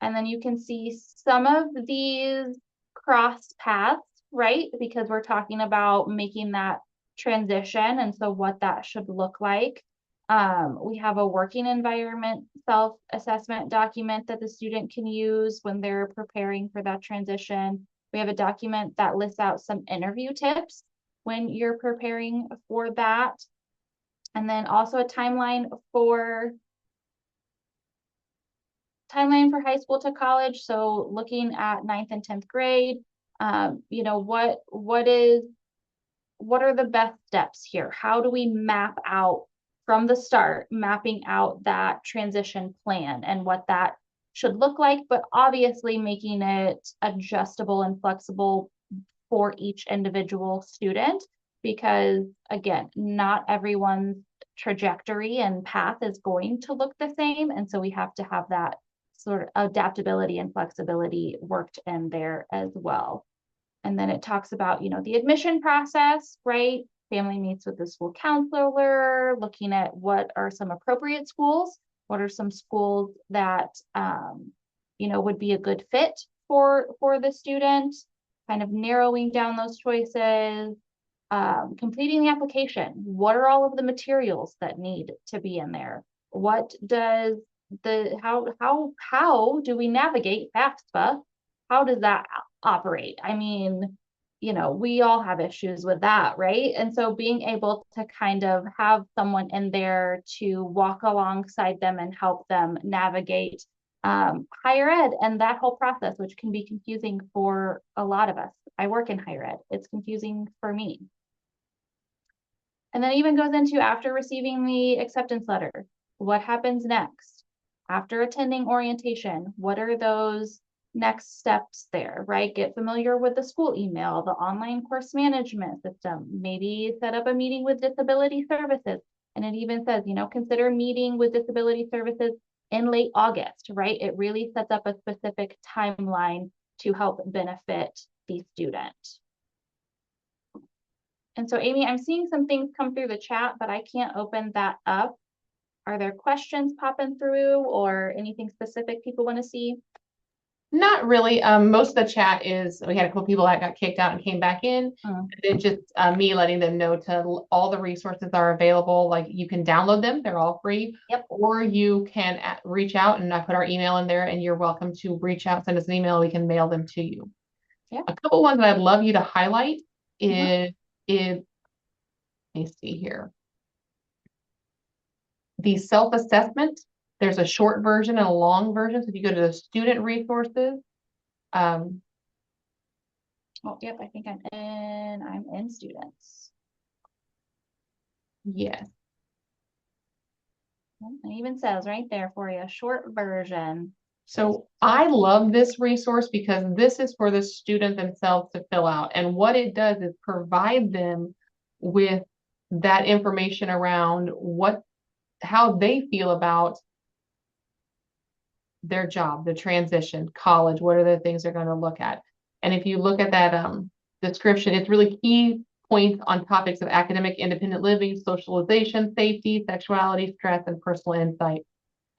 And then you can see some of these cross paths, right? Because we're talking about making that transition, and so what that should look like. We have a working environment self-assessment document that the student can use when they're preparing for that transition. We have a document that lists out some interview tips when you're preparing for that. And then also a timeline for high school to college. So looking at 9th and 10th grade, what are the best steps here? How do we map out from the start, mapping out that transition plan and what that should look like, but obviously making it adjustable and flexible for each individual student, because again, not everyone's trajectory and path is going to look the same. And so we have to have that sort of adaptability and flexibility worked in there as well. And then it talks about, the admission process, right? Family meets with the school counselor, looking at what are some appropriate schools, what are some schools that, would be a good fit for the student. kind of narrowing down those choices, completing the application. What are all of the materials that need to be in there? What does how do we navigate FAFSA? How does that operate? I mean, we all have issues with that, right? And so being able to kind of have someone in there to walk alongside them and help them navigate higher ed and that whole process, which can be confusing for a lot of us. I work in higher ed. It's confusing for me. And then it even goes into after receiving the acceptance letter, what happens next? After attending orientation, what are those next steps there, right? Get familiar with the school email, the online course management system, maybe set up a meeting with disability services. And it even says, consider meeting with disability services in late August, right? It really sets up a specific timeline to help benefit the student. And so, Amy, I'm seeing some things come through the chat, but I can't open that up. Are there questions popping through or anything specific people want to see? Not really. Most of the chat is, we had a couple people that got kicked out and came back in. And then just me letting them know all the resources are available. Like you can download them. They're all free. Yep. Or you can reach out, and I put our email in there, and you're welcome to reach out, send us an email. We can mail them to you. Yeah. A couple ones that I'd love you to highlight is, let me see here. The self-assessment. There's a short version and a long version. So if you go to the student resources, oh, yep, I think I'm in students. Yes. It even says right there for you, a short version. So I love this resource because this is for the student themselves to fill out. And what it does is provide them with that information around how they feel about their job, the transition, college, what are the things they're going to look at. And if you look at that description, it's really key points on topics of academic independent living, socialization, safety, sexuality, stress, and personal insight.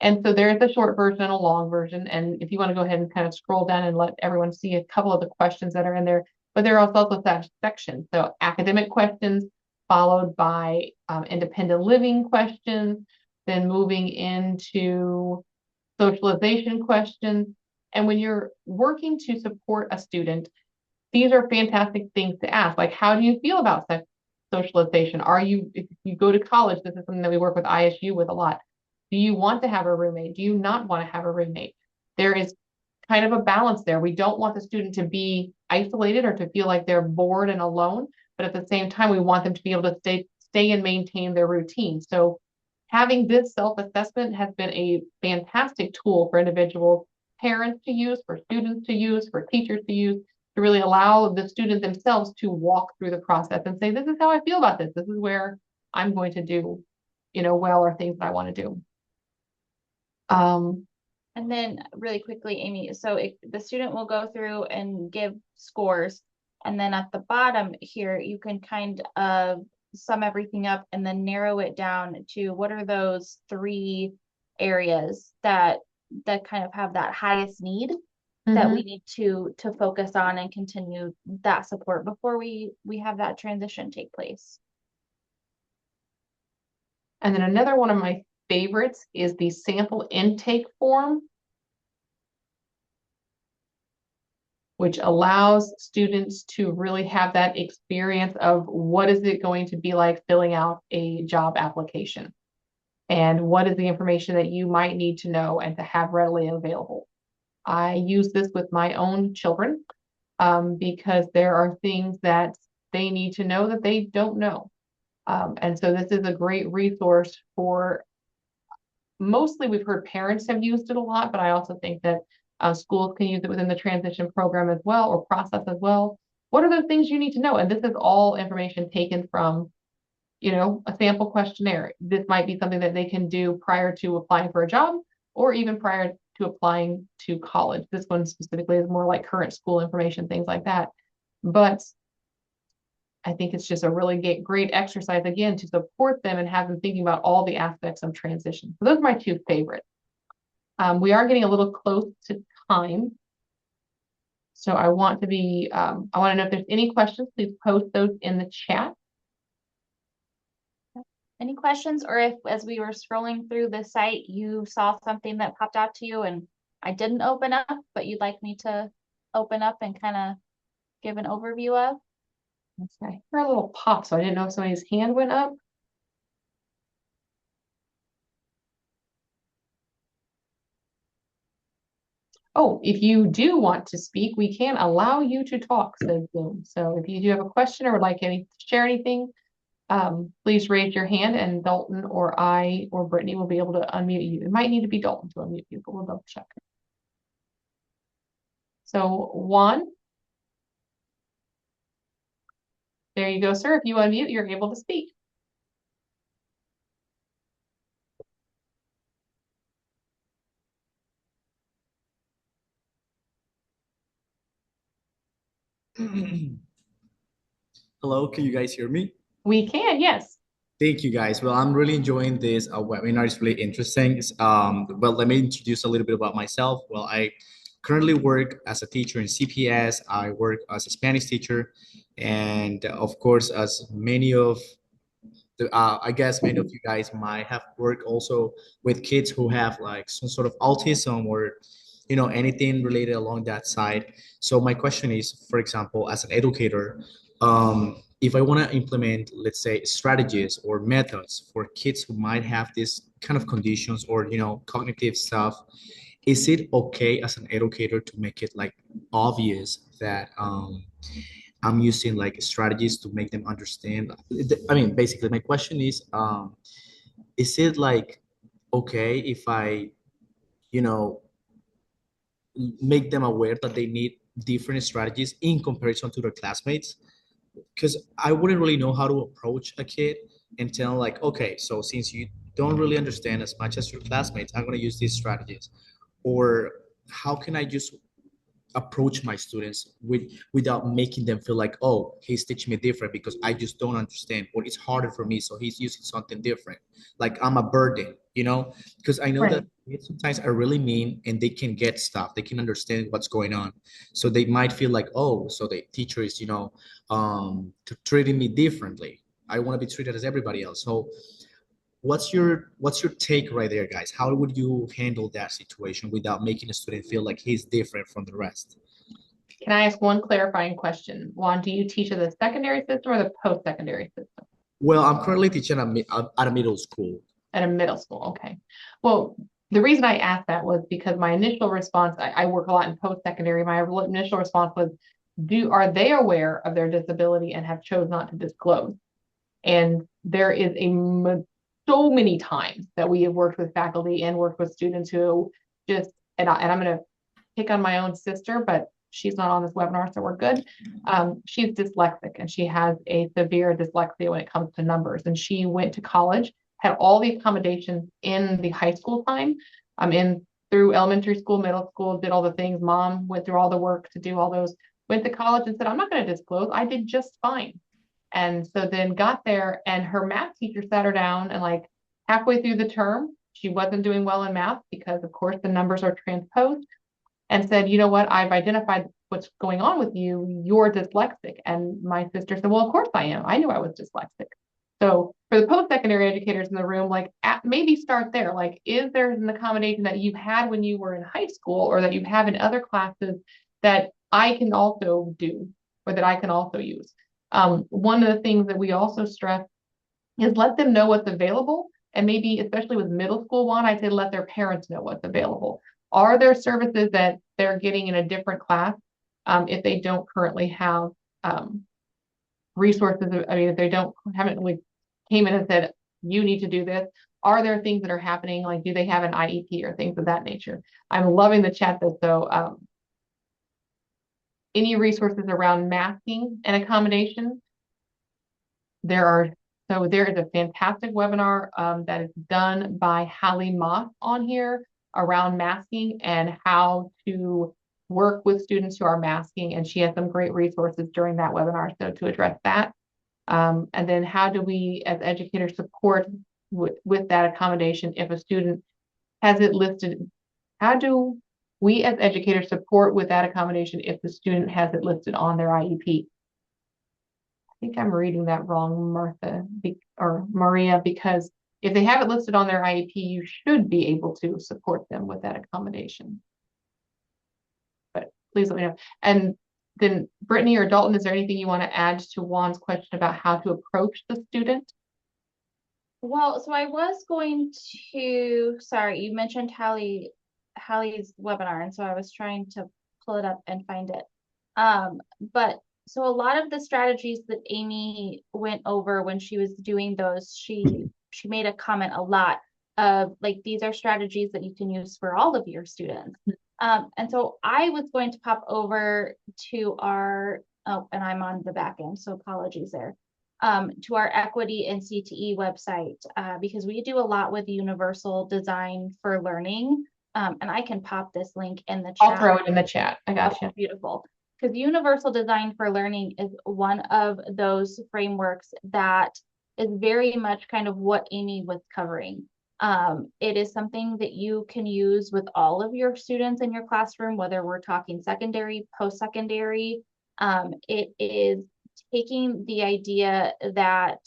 And so there's a short version and a long version. And if you want to go ahead and kind of scroll down and let everyone see a couple of the questions that are in there, but there are also sections. So academic questions followed by independent living questions, then moving into socialization questions. And when you're working to support a student, these are fantastic things to ask. Like, how do you feel about socialization? If you go to college, this is something that we work with ISU with a lot. Do you want to have a roommate? Do you not want to have a roommate? There is kind of a balance there. We don't want the student to be isolated or to feel like they're bored and alone, but at the same time, we want them to be able to stay and maintain their routine. So having this self-assessment has been a fantastic tool for individuals, parents to use, for students to use, for teachers to use, to really allow the student themselves to walk through the process and say, this is how I feel about this. This is where I'm going to do, well, or things that I want to do. And then really quickly, Amy, so the student will go through and give scores. And then at the bottom here, you can kind of sum everything up and then narrow it down to what are those 3 areas that kind of have that highest need that we need to focus on and continue that support before we have that transition take place. And then another one of my favorites is the sample intake form, which allows students to really have that experience of what is it going to be like filling out a job application, and what is the information that you might need to know and to have readily available. I use this with my own children because there are things that they need to know that they don't know. And so this is a great resource for, mostly we've heard parents have used it a lot, but I also think that schools can use it within the transition program as well, or process as well. What are the things you need to know? And this is all information taken from, a sample questionnaire. This might be something that they can do prior to applying for a job, or even prior to applying to college. This one specifically is more like current school information, things like that. But I think it's just a really great exercise, again, to support them and have them thinking about all the aspects of transition. So those are my 2 favorites. We are getting a little close to time. So I want to know if there's any questions, please post those in the chat. Any questions, or if as we were scrolling through the site, you saw something that popped out to you and I didn't open up, but you'd like me to open up and kind of give an overview of? Okay. I heard a little pop, so I didn't know if somebody's hand went up. Oh, if you do want to speak, we can allow you to talk, says Zoom. So if you do have a question or would like to share anything, please raise your hand and Dalton or I or Brittany will be able to unmute you. It might need to be Dalton to unmute you, but we'll double check. So Juan, there you go, sir. If you unmute, you're able to speak. Hello, can you guys hear me? We can, yes. Thank you guys. Well, I'm really enjoying this webinar. It's really interesting. Well, let me introduce a little bit about myself. Well, I currently work as a teacher in CPS. I work as a Spanish teacher. And of course, as many of I guess many of you guys might have worked also with kids who have like some sort of autism or, anything related along that side. So my question is, for example, as an educator, if I want to implement, let's say, strategies or methods for kids who might have this kind of conditions or, cognitive stuff, is it okay as an educator to make it like obvious that I'm using like strategies to make them understand? I mean, basically, my question is it like okay if I, you know, make them aware that they need different strategies in comparison to their classmates? Because I wouldn't really know how to approach a kid and tell like, okay, so since you don't really understand as much as your classmates, I'm going to use these strategies. Or how can I just approach my students without making them feel like, oh, he's teaching me different because I just don't understand, or it's harder for me, so he's using something different, like I'm a burden, because I know Right. that kids sometimes are really mean and they can get stuff, they can understand what's going on, so they might feel like, oh, so the teacher is treating me differently, I want to be treated as everybody else. So what's your take right there, guys? How would you handle that situation without making a student feel like he's different from the rest? Can I ask one clarifying question? Juan, do you teach at the secondary system or the post-secondary system? Well, I'm currently teaching at a middle school. At a middle school, okay. Well, the reason I asked that was because my initial response, I work a lot in post-secondary, my initial response was, are they aware of their disability and have chose not to disclose? And there is so many times that we have worked with faculty and worked with students who just, and I'm going to pick on my own sister, but she's not on this webinar, so we're good. She's dyslexic and she has a severe dyslexia when it comes to numbers. And she went to college, had all the accommodations in the high school time. In through elementary school, middle school, did all the things. Mom went through all the work to do all those. Went to college and said, I'm not going to disclose. I did just fine. And so then got there and her math teacher sat her down and like halfway through the term, she wasn't doing well in math because of course the numbers are transposed, and said, you know what, I've identified what's going on with you. You're dyslexic. And my sister said, well, of course I am. I knew I was dyslexic. So for the post-secondary educators in the room, like maybe start there. Like, is there an accommodation that you had when you were in high school or that you have in other classes that I can also do or that I can also use? One of the things that we also stress is let them know what's available. And maybe, especially with middle school one, I'd say let their parents know what's available. Are there services that they're getting in a different class if they don't currently have resources? I mean, if they haven't really came in and said, you need to do this. Are there things that are happening? Like, do they have an IEP or things of that nature? I'm loving the chat though. Any resources around masking and accommodation? There is a fantastic webinar that is done by Hallie Moss on here around masking and how to work with students who are masking. And she has some great resources during that webinar. So to address that. And then how do we as educators support with that accommodation if a student has it listed? How do We as educators support with that accommodation if the student has it listed on their IEP. I think I'm reading that wrong, Martha, or Maria, because if they have it listed on their IEP, you should be able to support them with that accommodation. But please let me know. And then Brittany or Dalton, is there anything you want to add to Juan's question about how to approach the student? Well, so I was going to, sorry, you mentioned Hallie's webinar, and so I was trying to pull it up and find it. But so a lot of the strategies that Amy went over when she was doing those, she made a comment a lot of like, these are strategies that you can use for all of your students. And so I was going to pop over to our, oh, and I'm on the back end, so apologies there. To our equity and CTE website, because we do a lot with universal design for learning. And I can pop this link in the chat. I'll throw it in the chat. I got you. Beautiful. Because universal design for learning is one of those frameworks that is very much kind of what Amy was covering. It is something that you can use with all of your students in your classroom, whether we're talking secondary, post-secondary. It is taking the idea that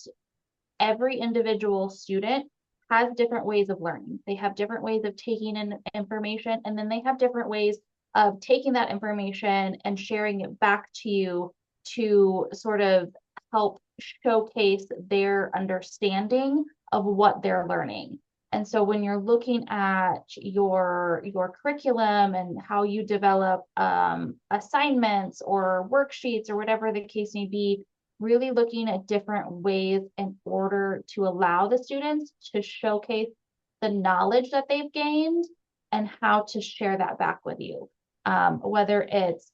every individual student has different ways of learning. They have different ways of taking in information, and then they have different ways of taking that information and sharing it back to you to sort of help showcase their understanding of what they're learning. And so when you're looking at your curriculum and how you develop assignments or worksheets or whatever the case may be, really looking at different ways in order to allow the students to showcase the knowledge that they've gained and how to share that back with you. Whether it's,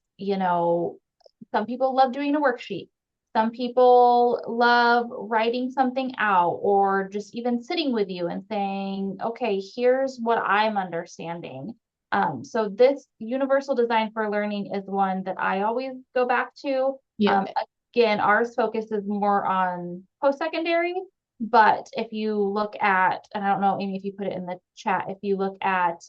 some people love doing a worksheet. Some people love writing something out or just even sitting with you and saying, okay, here's what I'm understanding. So this universal design for learning is one that I always go back to. Yeah. Again, ours focuses more on post-secondary, but if you look at, and I don't know, Amy, if you put it in the chat, if you look at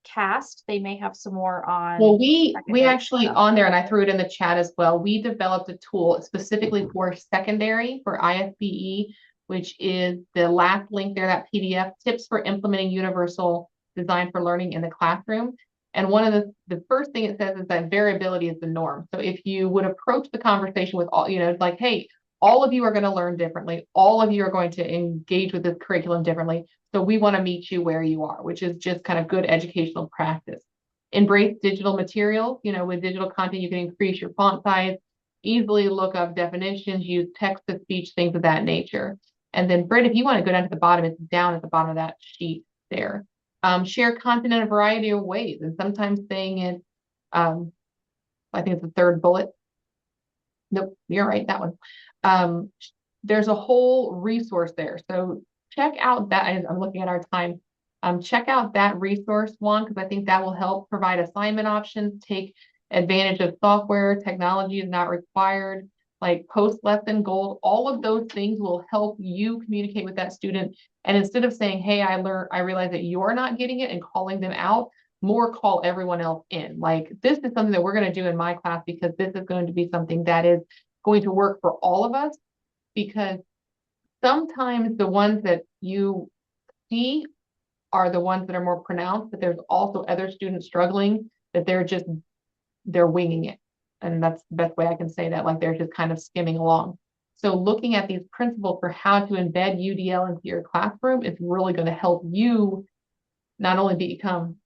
CAST, they may have some more on. Well, we actually stuff. On there, and I threw it in the chat as well. We developed a tool specifically for secondary, for ISBE, which is the last link there, that PDF, tips for implementing universal design for learning in the classroom. And one of the first thing it says is that variability is the norm. So if you would approach the conversation with all, like, hey, all of you are going to learn differently. All of you are going to engage with this curriculum differently. So we want to meet you where you are, which is just kind of good educational practice. Embrace digital materials. With digital content, you can increase your font size, easily look up definitions, use text-to-speech, things of that nature. And then, Britt, if you want to go down to the bottom, it's down at the bottom of that sheet there. Share content in a variety of ways, and sometimes saying it, I think it's the third bullet. Nope, you're right, that one. There's a whole resource there. So check out that, and I'm looking at our time. Check out that resource, Juan, because I think that will help provide assignment options, take advantage of software, technology is not required, like post-lesson goals. All of those things will help you communicate with that student. And instead of saying, hey, I realize that you're not getting it and calling them out, more call everyone else in. Like, this is something that we're going to do in my class because this is going to be something that is going to work for all of us. Because sometimes the ones that you see are the ones that are more pronounced, but there's also other students struggling that they're winging it. And that's the best way I can say that, like they're just kind of skimming along. So looking at these principles for how to embed UDL into your classroom is really going to help you not only become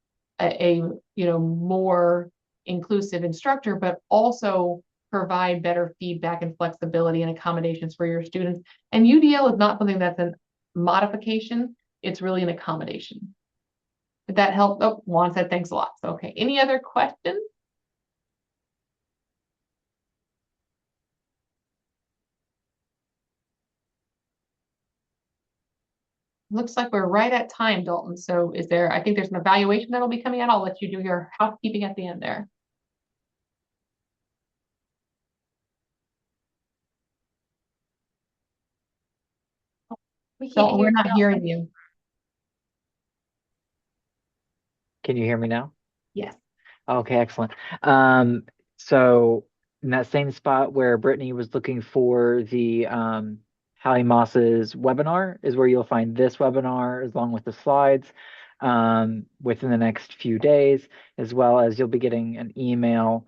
a more inclusive instructor, but also provide better feedback and flexibility and accommodations for your students. And UDL is not something that's a modification, it's really an accommodation. Did that help? Oh, Juan said thanks a lot. So, okay, any other questions? Looks like we're right at time, Dalton. So I think there's an evaluation that'll be coming out. I'll let you do your housekeeping at the end there. Dalton, we're not hearing you. Can you hear me now? Yes. Okay, excellent. So in that same spot where Brittany was looking for the Hallie Moss's webinar is where you'll find this webinar along with the slides within the next few days, as well as you'll be getting an email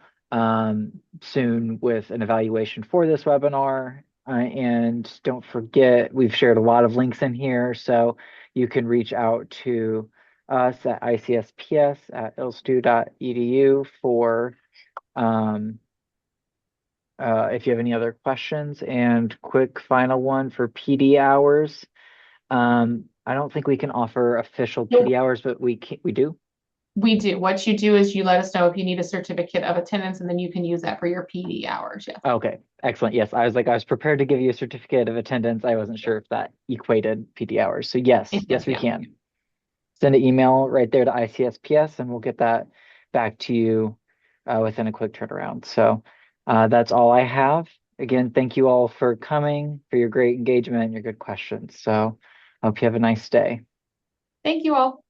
soon with an evaluation for this webinar. And don't forget, we've shared a lot of links in here, so you can reach out to us at ICSPS at ilstu.edu for um, if you have any other questions. And quick final one for PD hours. I don't think we can offer official Nope. PD hours, but we do. We do. What you do is you let us know if you need a certificate of attendance, and then you can use that for your PD hours. Yes. Okay, excellent. Yes, I was prepared to give you a certificate of attendance. I wasn't sure if that equated PD hours. So yes, It yes, does, we yeah. can. Send an email right there to ICSPS and we'll get that back to you within a quick turnaround. So that's all I have. Again, thank you all for coming, for your great engagement and your good questions. So I hope you have a nice day. Thank you all.